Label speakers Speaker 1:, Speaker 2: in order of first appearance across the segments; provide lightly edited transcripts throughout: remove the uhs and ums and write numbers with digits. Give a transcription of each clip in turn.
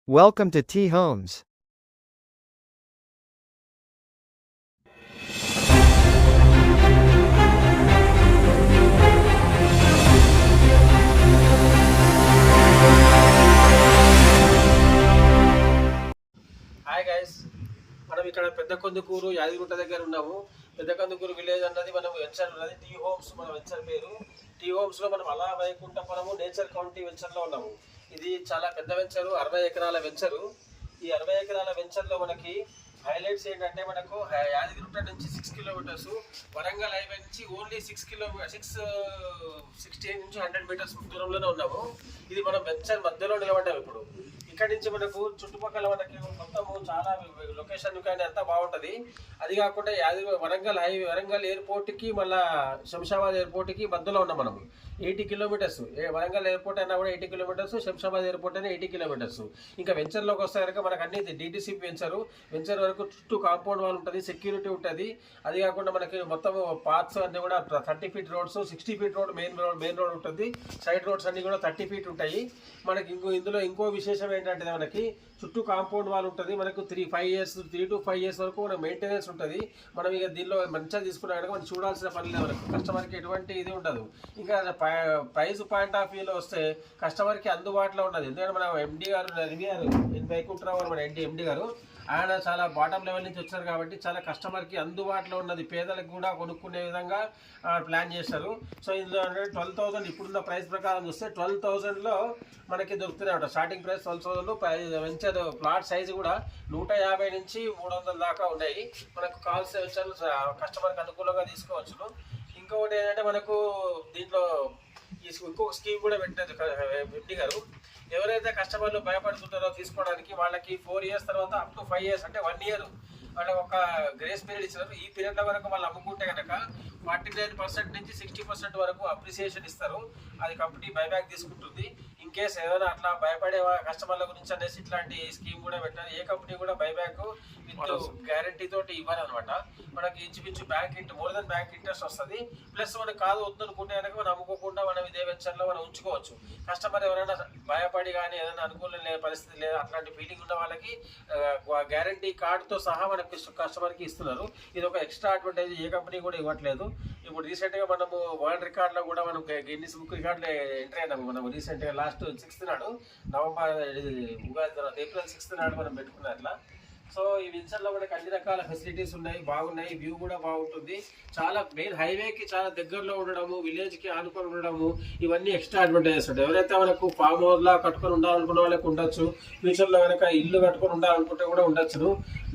Speaker 1: Welcome to T Homes.
Speaker 2: Hi guys, మనం ఇక్కడ పెద్ద కొందుకూరు యాదగిరిగుట్ట దగ్గర ఉన్నాము. పెద్ద కొందుకూరు విలేజ్ అన్నది మనం వెంచర్ ఉన్నది. టీ హోమ్స్ మన వెంచర్ పేరు. టీ హోమ్స్లో మనం అలా వైకుంఠపురము నేచర్ కౌంటీ వెంచర్లో ఉన్నాము. ఇది చాలా పెద్ద వెంచరు, 60 ఎకరాల వెంచరు. ఈ 60 ఎకరాల వెంచర్లో మనకి హైలైట్స్ ఏంటంటే, మనకు యాదగిరిగుట్ట నుంచి 6 కిలోమీటర్స్, వరంగల్ హైవే నుంచి ఓన్లీ 660 నుంచి 100 మీటర్స్ దూరంలోనే ఉన్నాము. ఇది మనం వెంచర్ మధ్యలో నిలబడ్డాము. ఇప్పుడు ఇక్కడ నుంచి మనకు చుట్టుపక్కల మనకి మొత్తము చాలా లొకేషన్ కానీ అంతా బాగుంటుంది. అది కాకుండా వరంగల్ హైవే, వరంగల్ ఎయిర్పోర్ట్కి మళ్ళీ శంషాబాద్ ఎయిర్పోర్ట్కి మధ్యలో ఉన్నాం మనం. 80 కిలోమీటర్స్. వరంగల్ ఎయిర్పోర్ట్ అయినా కూడా 80 కిలోమీటర్స్, శంషాబాద్ ఎయిర్పోర్ట్ అయినా 80 కిలోమీటర్స్. ఇంకా వెంచర్లోకి వస్తే కనుక మనకు అన్ని DTCP వెంచర్ వరకు చుట్టూ కాంపౌండ్ వాల్ ఉంటుంది, సెక్యూరిటీ ఉంటుంది. అది కాకుండా మనకి మొత్తం పార్ట్స్ అన్నీ కూడా 30 feet roads, 60 feet road main road ఉంటుంది. సైడ్ రోడ్స్ అన్నీ కూడా 30 ఫీట్ ఉంటాయి. మనకి ఇందులో ఇంకో విశేషం ఏంటంటే, మనకి చుట్టూ కాంపౌండ్ వాల్ ఉంటుంది. మనకు 3 to 5 years వరకు మన మెయింటెనెన్స్ ఉంటుంది. మనం ఇక దీనిలో మంచిగా తీసుకున్నా కనుక మనం చూడాల్సిన పని లేదు. మనకు కస్టమర్కి ఎటువంటి ఇది ఉండదు. ఇంకా ప్రైస్ పాయింట్ ఆఫ్ వ్యూలో వస్తే కస్టమర్కి అందుబాటులో ఉన్నది. ఎందుకంటే మన MD గారు వైకుంఠరావు మన ఎండి గారు, ఆయన చాలా బాటమ్ లెవెల్ నుంచి వచ్చారు కాబట్టి చాలా కస్టమర్కి అందుబాటులో ఉన్నది, పేదలకు కూడా కొనుక్కునే విధంగా ప్లాన్ చేశారు. సో ఇందులో 12,000 ఇప్పుడున్న ప్రైస్ ప్రకారం చూస్తే 12,000లో మనకి దొరుకుతున్నాయి. Starting price 12,000. Venture plot size కూడా 150 నుంచి 300 దాకా ఉన్నాయి. మనకు కాల్స్ వెంచర్లు కస్టమర్కి అనుకూలంగా తీసుకోవచ్చును. ఇంకొకటి ఏంటంటే, మనకు దీంట్లో ఇంకొక స్కీమ్ కూడా పెట్టారు ఎండి గారు. ఎవరైతే కస్టమర్లు భయపడుతుంటారో తీసుకోవడానికి, వాళ్ళకి 4 years తర్వాత అప్ టు 5 years అంటే 1 year వాళ్ళకి ఒక గ్రేస్ పీరియడ్ ఇస్తారు. ఈ పీరియడ్ల వరకు వాళ్ళు అమ్ముకుంటే కనుక 49% నుంచి 60% వరకు అప్రిసియేషన్ ఇస్తారు. అది కంపెనీ బైబ్యాక్ తీసుకుంటుంది. ఇన్ కేస్ ఏదైనా అట్లా భయపడే కస్టమర్ల గురించి అనేసి ఇట్లాంటి స్కీమ్ కూడా పెట్టారు. ఏ కంపెనీ కూడా బైబ్యాక్ విత్ గ్యారంటీ తోటి ఇవ్వాలన్నమాట. మనకి ఇంచుమించు మోర్ దెన్ బ్యాంక్ ఇంట్రెస్ట్ వస్తుంది. ప్లస్ మనకు కాదు వద్దనుకుంటే కనుక మనం అమ్ముకోకుండా మనం ఇదే వెంచర్లో మనం ఉంచుకోవచ్చు. కస్టమర్ ఎవరైనా భయపడి కానీ ఏదైనా అనుకూలం లేని పరిస్థితి లేదా అట్లాంటి ఫీలింగ్ ఉన్న వాళ్ళకి గ్యారంటీ కార్డుతో సహా మనకి కస్టమర్కి ఇస్తున్నారు. ఇది ఒక ఎక్స్ట్రా అడ్వాంటేజ్, ఏ కంపెనీ కూడా ఇవ్వట్లేదు. ఇప్పుడు రీసెంట్గా మనము వరల్డ్ రికార్డులో కూడా మనం గిన్నిస్ బుక్ రికార్డులో ఎంటర్ అయినాము. మనం రీసెంట్గా లాస్ట్ 6th నాడు, నవంబర్ ఉగాది తర్వాత April 6th నాడు మనం పెట్టుకున్నాం అట్లా. సో ఈ వెంచర్లో మనకి అన్ని రకాల ఫెసిలిటీస్ ఉన్నాయి, బాగున్నాయి. వ్యూ కూడా బాగుంటుంది. చాలా మెయిన్ హైవేకి చాలా దగ్గరలో ఉండడము, విలేజ్కి ఆనుకొని ఉండడము, ఇవన్నీ ఎక్స్ట్రా అడ్వాంటేజెస్ ఉంటాయి. ఎవరైతే మనకు ఫామ్ హౌస్లా కట్టుకొని ఉండాలనుకున్న వాళ్ళకి ఉండొచ్చు. ఫ్యూచర్లో కనుక ఇల్లు కట్టుకొని ఉండాలనుకుంటే కూడా ఉండొచ్చును.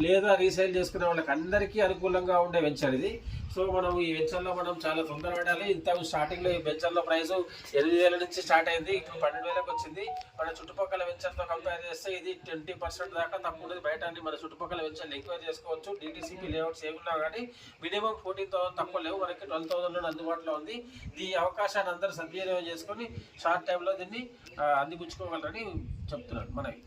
Speaker 2: లేదా రీసేల్ చేసుకునే వాళ్ళకి అందరికీ అనుకూలంగా ఉండే వెంచర్ ఇది. సో మనం ఈ వెంచర్లో మనం చాలా తొందరపడాలి. ఇంత స్టార్టింగ్లో ఈ వెంచర్లో ప్రైస్ 8,000 నుంచి స్టార్ట్ అయింది, ఇప్పుడు 12,000కి వచ్చింది. మన చుట్టుపక్కల వెంచర్తో కంపేర్ చేస్తే ఇది 20% దాకా తక్కువ ఉండదు. బయట అన్ని మన చుట్టుపక్కల వెంచర్లు ఎంక్వైరీ చేసుకోవచ్చు. DTCP లేఅవుట్స్ ఏమున్నా కానీ మినిమం 14,000 తక్కువ లేవు, మనకి 12,000లో అందుబాటులో ఉంది. ఈ అవకాశాన్ని అందరూ సద్వినియోగం చేసుకొని షార్ట్ టైంలో దీన్ని అందిపుచ్చుకోగలరని చెప్తున్నాను మనకి.